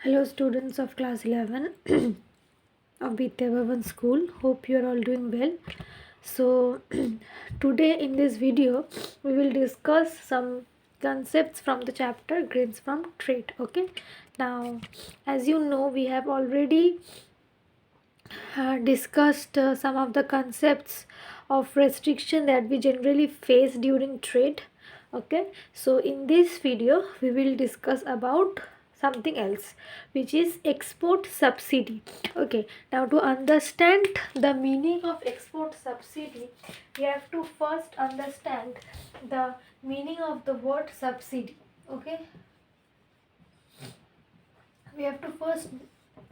Hello students of class 11 of Vidya Bhavan school. Hope you are all doing well. So today in this video we will discuss some concepts from the chapter Grains from Trade. Okay. Now as you know we have already discussed some of the concepts of restriction that we generally face during trade. Okay, so in this video we will discuss about something else, which is export subsidy. Okay, now to understand the meaning of export subsidy, we have to first understand the meaning of the word subsidy. Okay, we have to first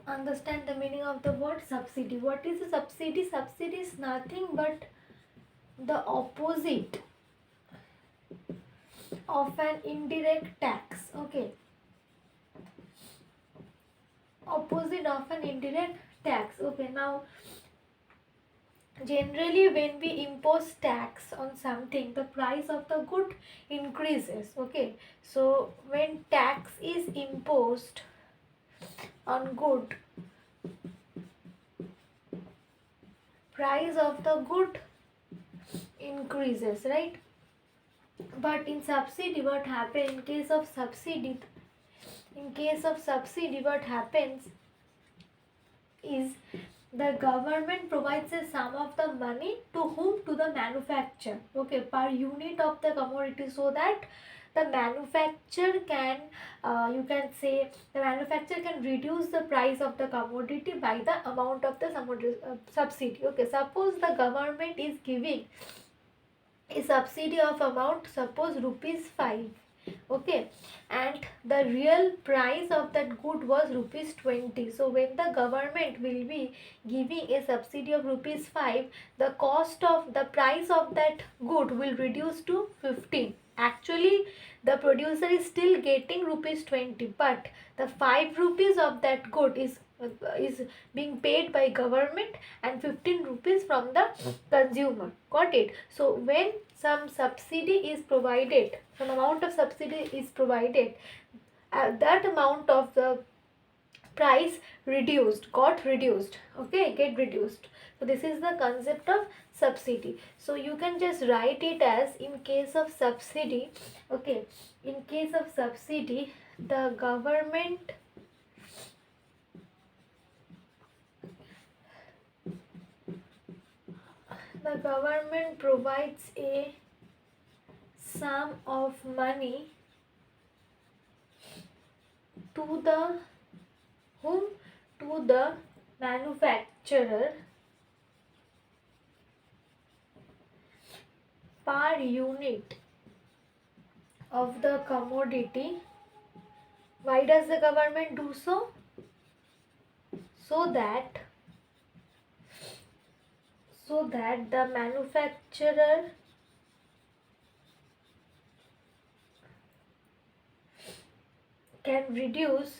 understand the meaning of the word subsidy. What is a subsidy? Subsidy is nothing but the opposite of an indirect tax. Okay, opposite of an indirect tax. Okay, now generally when we impose tax on something, the price of the good increases. Okay, so when tax is imposed on good, price of the good increases, right? But in subsidy, what happens in case of subsidy? In case of subsidy, what happens is the government provides a sum of the money to whom? To the manufacturer. Okay, per unit of the commodity, so that the manufacturer can, you can say, the manufacturer can reduce the price of the commodity by the amount of the subsidy. Okay, suppose the government is giving a subsidy of amount, suppose rupees 5. Okay, and the real price of that good was rupees 20. So when the government will be giving a subsidy of rupees 5, the cost of the price of that good will reduce to 15. Actually the producer is still getting rupees 20, but the 5 rupees of that good is being paid by government and 15 rupees from the consumer. Got it? So when some subsidy is provided, some amount of subsidy is provided, that amount of the price got reduced. Okay, get reduced. So this is the concept of subsidy. So you can just write it as, in case of subsidy, okay, in case of subsidy, the government provides a sum of money to the whom? To the manufacturer per unit of the commodity. Why does the government do so? So that the manufacturer can reduce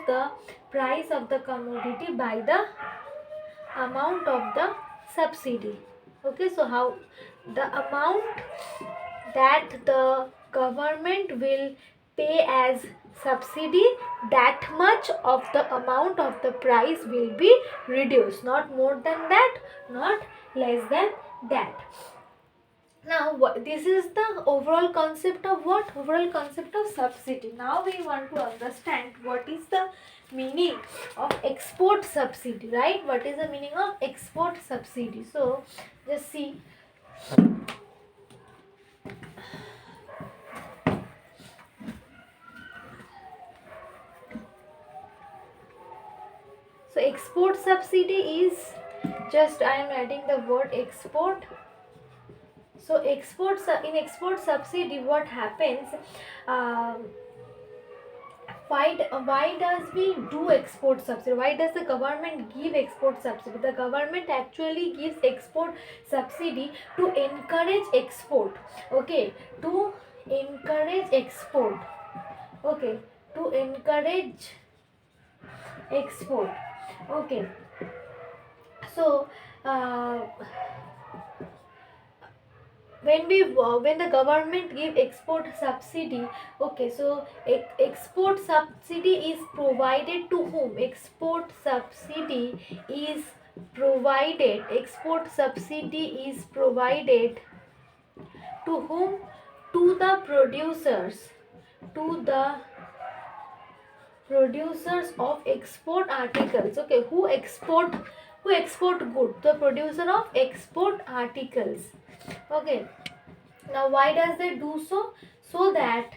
the price of the commodity by the amount of the subsidy. Okay, so how the amount that the government will pay as subsidy, that much of the amount of the price will be reduced, not more than that, not less than that. Now this is the overall concept of what? Overall concept of subsidy. Now we want to understand what is the meaning of export subsidy, right? What is the meaning of export subsidy? So just see. So export subsidy is, just I am adding the word export. So in export subsidy, what happens? Why does we do export subsidy? Why does the government give export subsidy? The government actually gives export subsidy to encourage export. Okay, to encourage export. Okay, to encourage export. Okay, so uh, when the government give export subsidy, okay, so export subsidy is provided to whom? Export subsidy is provided to whom? To the producers, to the producers of export articles. Okay, who export good? The producer of export articles. Okay, now why does they do so? So that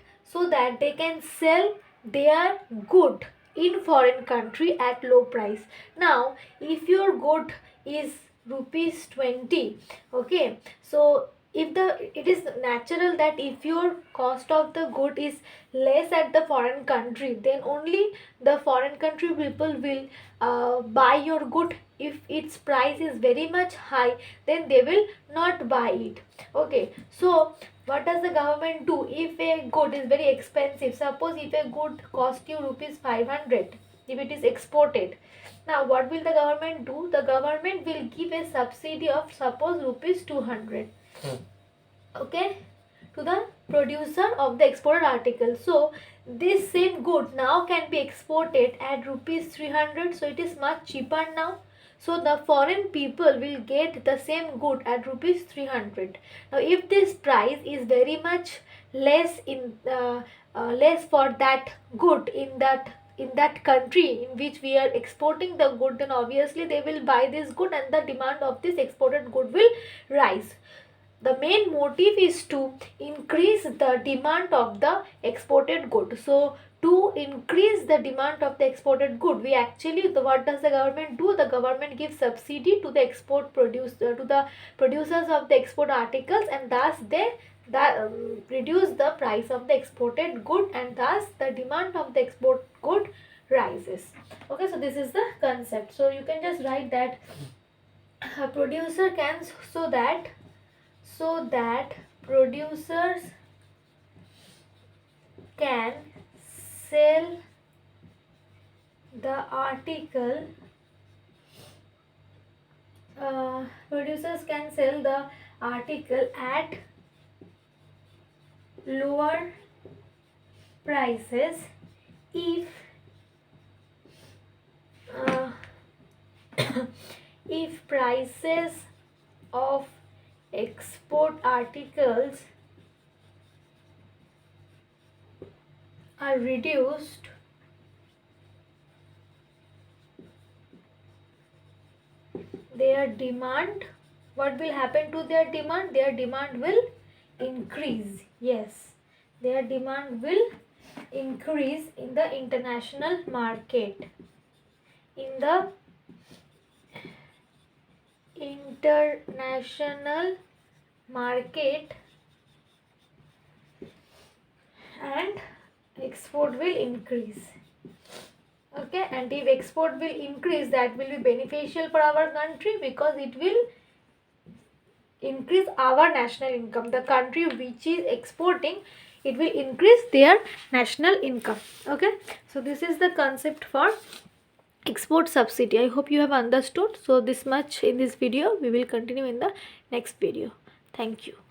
they can sell their good in foreign country at low price. Now if your good is rupees 20, okay, so if the it is natural that if your cost of the good is less at the foreign country, then only the foreign country people will buy your good. If its price is very much high, then they will not buy it. Okay, so what does the government do? If a good is very expensive, suppose if a good cost you rupees 500, if it is exported, now what will the government do? The government will give a subsidy of suppose rupees 200, okay, to the producer of the exported article. So this same good now can be exported at rupees 300, so it is much cheaper now. So the foreign people will get the same good at rupees 300. Now if this price is very much less less for that good in that country in which we are exporting the good, then obviously they will buy this good and the demand of this exported good will rise. The main motive is to increase the demand of the exported good. So to increase the demand of the exported good, we actually, what does the government do? The government gives subsidy to the to the producers of the export articles, and thus they reduce the price of the exported good, and thus the demand of the export good rises. Okay, so this is the concept. So you can just write that a producer can, so that producers can sell the article, at lower prices if uh, if prices of export articles are reduced, their demand, what will happen to their demand? Their demand will increase. Yes, their demand will increase in the international market. In the international market, and export will increase. Okay, and if export will increase, that will be beneficial for our country because it will increase our national income. The country which is exporting, it will increase their national income. Okay, so this is the concept for export subsidy. I hope you have understood. So this much in this video. We will continue in the next video. Thank you.